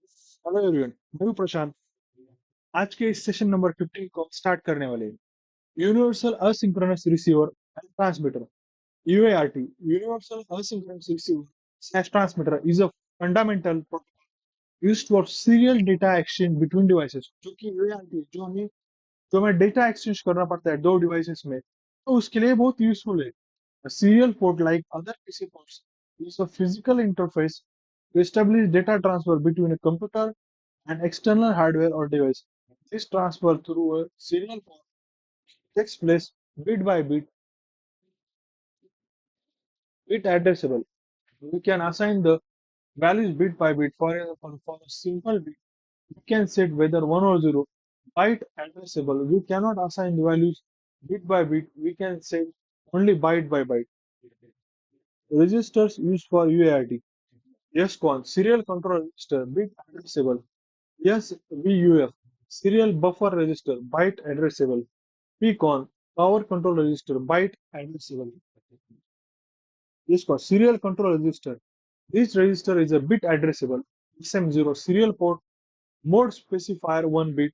Hello everyone, मैं हूं प्रशांत। आज के इस सेशन नंबर 15 को स्टार्ट करने वाले हैं। Universal asynchronous receiver and transmitter, UART, universal asynchronous receiver slash transmitter is a fundamental protocol used for serial data exchange between devices. जो कि UART है, जो हमें डेटा एक्सचेंज करना पड़ता है दो डिवाइसेस में, तो उसके लिए बहुत यूजफुल है। A serial port, like other PC ports, is a physical interface to establish data transfer between a computer and external hardware or device. This transfer through a serial port takes place bit by bit addressable. We can assign the values bit by bit. For example, for a simple bit, we can set whether 1 or 0. Byte addressable, we cannot assign the values bit by bit. We can set only byte by byte. Registers used for UART. SCON, serial control register, bit addressable. SVUF, serial buffer register, byte addressable. PCON, power control register, byte addressable. SCON, serial control register. This register is a bit addressable. SM0, serial port mode specifier 1 bit.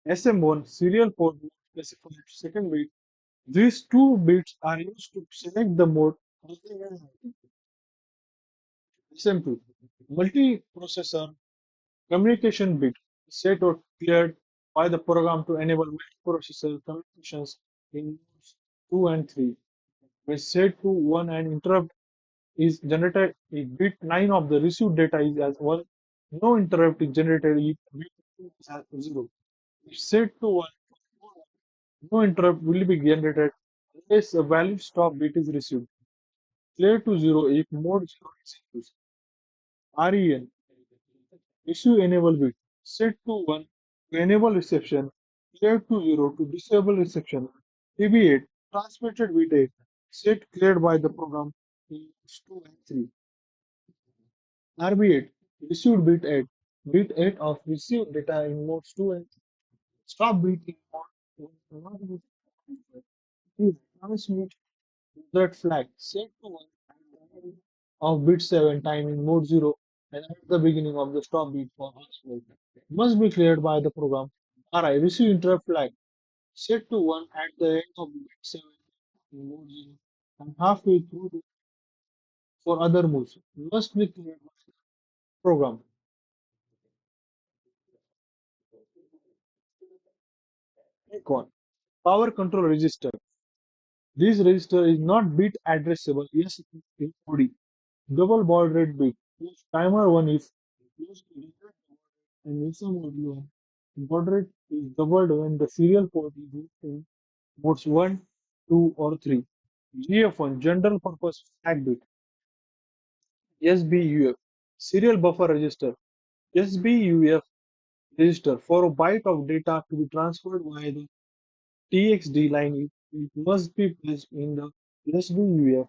SM1, serial port mode specifier second bit. These two bits are used to select the mode of the UART. SM2, multiprocessor communication bit set or cleared by the program to enable multiprocessor communications in modes 2 and 3. When set to 1 and interrupt is generated if bit 9 of the received data is as 1, no interrupt is generated if bit 2 is as 0. If set to 1, no interrupt will be generated unless a valid stop bit is received. Clear to 0 if mode 0 is used. REN, issue enable bit, set to 1 to enable reception, cleared to 0 to disable reception. TB8, transmitted bit 8, set cleared by the program in modes 2 and 3. RB8, received bit 8 of received data in modes 2 and 3. Stop bit in mode 1 is transmit that flag, set to 1 at the end of bit 7 time in mode 0 and at the beginning of the stop bit for household. Must be cleared by the program. RI, receive interrupt flag, set to 1 at the end of bit 7 in mode 0 and halfway through for other moves. Must be cleared by the program. Icon, power control register. This register is not bit addressable. Yes, in OD. Double baud rate bit. Use timer 1 if used to reset the and ISO mode 1. Baud rate is doubled when the serial port is used in modes 1, 2, or 3. GF1, general purpose flag bit. SBUF, serial buffer register. SBUF register for a byte of data to be transferred via the TXD line, it must be placed in the SBUF.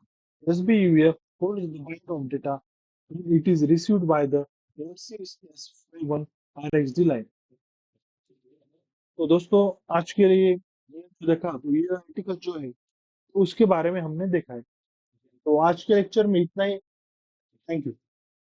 SBUF holds the byte of data when it is received by the MCS51 RXD line. तो दोस्तों, आज के लिए ये जो देखा तो ये आर्टिकल जो है तो उसके बारे में हमने देखा है। तो आज के लेक्चर में इतना ही। Thank you.